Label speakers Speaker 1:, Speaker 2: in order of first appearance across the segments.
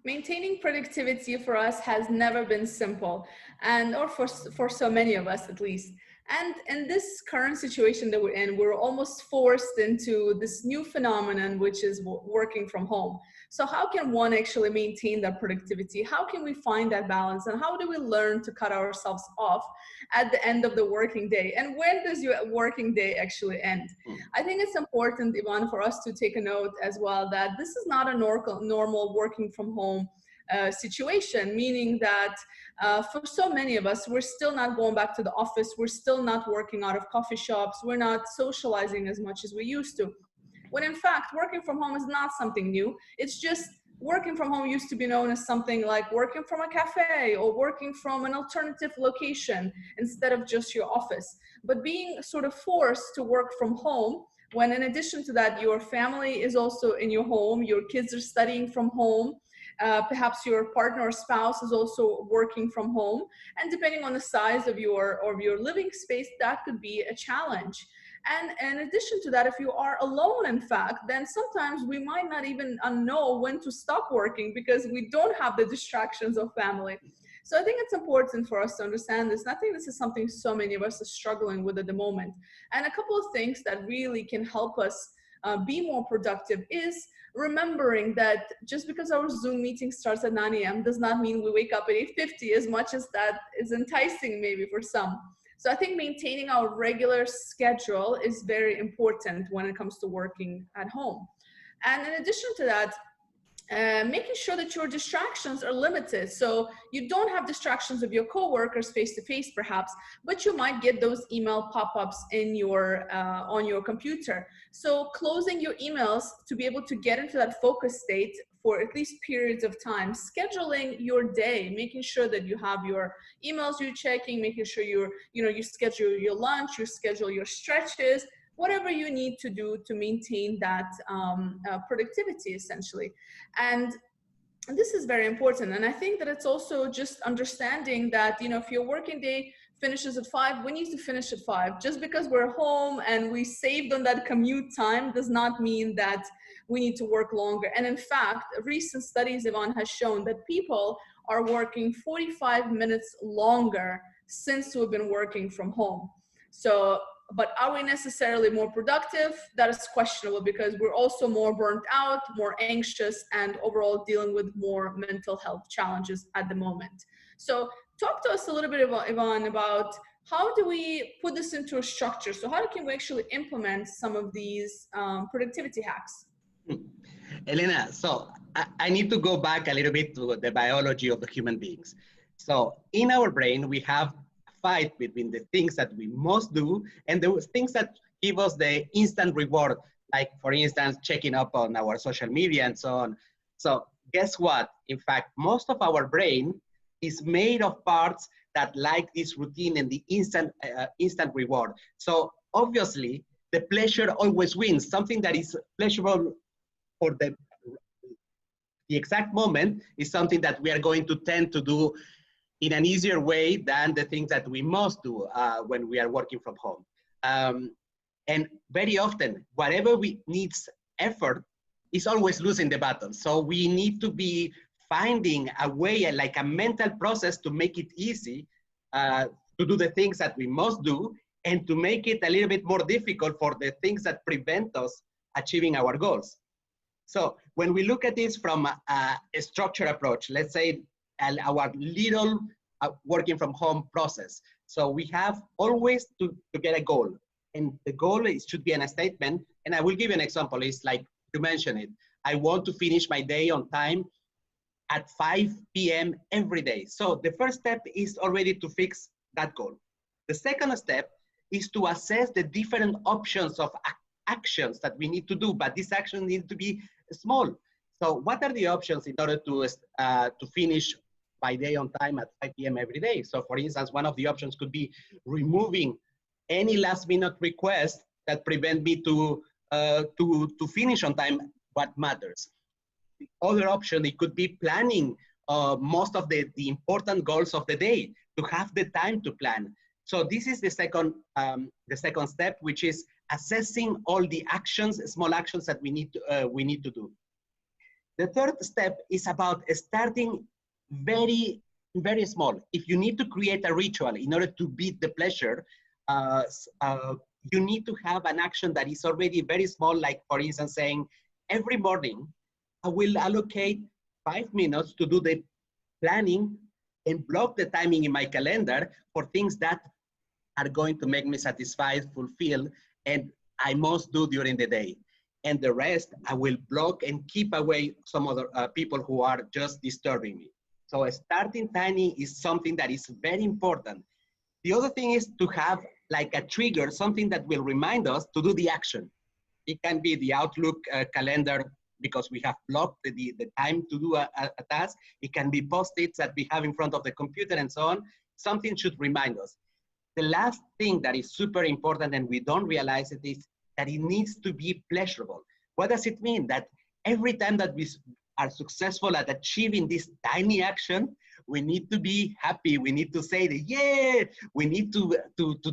Speaker 1: Maintaining productivity for us has never been simple, and or for so many of us at least. And in this current situation that we're in, we're almost forced into this new phenomenon, which is working from home. So how can one actually maintain that productivity? How can we find that balance? And how do we learn to cut ourselves off at the end of the working day? And when does your working day actually end? I think it's important, Ivan, for us to take a note as well that this is not a normal working from home situation, meaning that for so many of us, we're still not going back to the office, we're still not working out of coffee shops, we're not socializing as much as we used to. When in fact, working from home is not something new. It's just working from home used to be known as something like working from a cafe or working from an alternative location instead of just your office. But being sort of forced to work from home, when in addition to that, your family is also in your home, your kids are studying from home, perhaps your partner or spouse is also working from home, and depending on the size of your living space, that could be a challenge. And in addition to that, if you are alone, in fact, then sometimes we might not even know when to stop working because we don't have the distractions of family. So I think it's important for us to understand this. And I think this is something so many of us are struggling with at the moment. And a couple of things that really can help us be more productive is remembering that just because our Zoom meeting starts at 9 a.m. does not mean we wake up at 8:50, as much as that is enticing maybe for some. So I think maintaining our regular schedule is very important when it comes to working at home. And in addition to that, making sure that your distractions are limited. So you don't have distractions of your coworkers face to face, perhaps, but you might get those email pop-ups in your on your computer. So closing your emails to be able to get into that focus state for at least periods of time, scheduling your day, making sure that you have your emails you're checking, making sure you schedule your lunch, you schedule your stretches, whatever you need to do to maintain that productivity, essentially. And this is very important. And I think that it's also just understanding that, if your working day finishes at 5, we need to finish at 5. Just because we're home and we saved on that commute time does not mean that we need to work longer. And in fact, recent studies, Ivan, has shown that people are working 45 minutes longer since we've been working from home. So, but are we necessarily more productive? That is questionable because we're also more burnt out, more anxious, and overall dealing with more mental health challenges at the moment. So talk to us a little bit about, Ivan, about how do we put this into a structure? So how can we actually implement some of these productivity hacks?
Speaker 2: Elena, so I need to go back a little bit to the biology of the human beings. So in our brain, we have fight between the things that we must do and the things that give us the instant reward, like for instance, checking up on our social media and so on. So guess what? In fact, most of our brain is made of parts that like this routine and the instant reward. So obviously, the pleasure always wins. Something that is pleasurable for the exact moment is something that we are going to tend to do in an easier way than the things that we must do when we are working from home. And very often, whatever we needs effort is always losing the battle. So we need to be finding a way, like a mental process to make it easy to do the things that we must do and to make it a little bit more difficult for the things that prevent us achieving our goals. So when we look at this from a structured approach, let's say our little working from home process. So we have always to get a goal. And the goal should be a statement. And I will give you an example. It's like you mentioned it. I want to finish my day on time at 5 p.m. every day. So the first step is already to fix that goal. The second step is to assess the different options of actions that we need to do, but these actions need to be small. So what are the options in order to finish my day on time at 5 p.m. every day? So for instance, one of the options could be removing any last minute request that prevent me to finish on time what matters. The other option, it could be planning most of the important goals of the day, to have the time to plan. So this is the second step, which is assessing all the actions, small actions that we need to do. The third step is about starting very, very small. If you need to create a ritual in order to beat the pleasure, uh, you need to have an action that is already very small, like for instance saying, every morning I will allocate 5 minutes to do the planning and block the timing in my calendar for things that are going to make me satisfied, fulfilled, and I must do during the day. And the rest, I will block and keep away some other people who are just disturbing me. So starting tiny is something that is very important. The other thing is to have like a trigger, something that will remind us to do the action. It can be the Outlook calendar because we have blocked the time to do a task. It can be post-its that we have in front of the computer and so on. Something should remind us. The last thing that is super important and we don't realize it is that it needs to be pleasurable. What does it mean? That every time that we are successful at achieving this tiny action, we need to be happy. We need to say that, yeah, we need to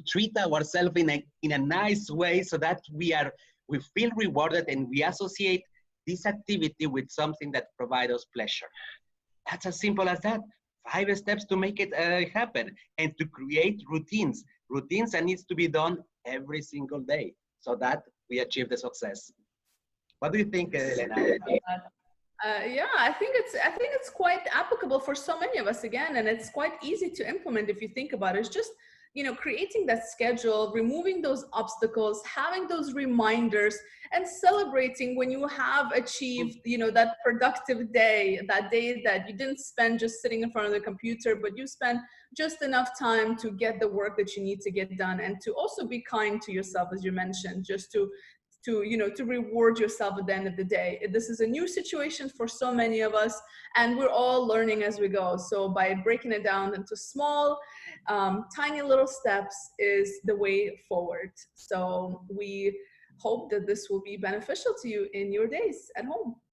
Speaker 2: treat ourselves in a nice way so that we feel rewarded and we associate this activity with something that provides us pleasure. That's as simple as that. 5 steps to make it happen and to create routines. Routines that needs to be done every single day so that we achieve the success. What do you think, Elena?
Speaker 1: Yeah, I think it's quite applicable for so many of us again, and it's quite easy to implement if you think about it. It's just, creating that schedule, removing those obstacles, having those reminders, and celebrating when you have achieved, that productive day, that day that you didn't spend just sitting in front of the computer, but you spent just enough time to get the work that you need to get done, and to also be kind to yourself, as you mentioned, just to reward yourself at the end of the day. This is a new situation for so many of us, and we're all learning as we go. So by breaking it down into small, tiny little steps is the way forward. So we hope that this will be beneficial to you in your days at home.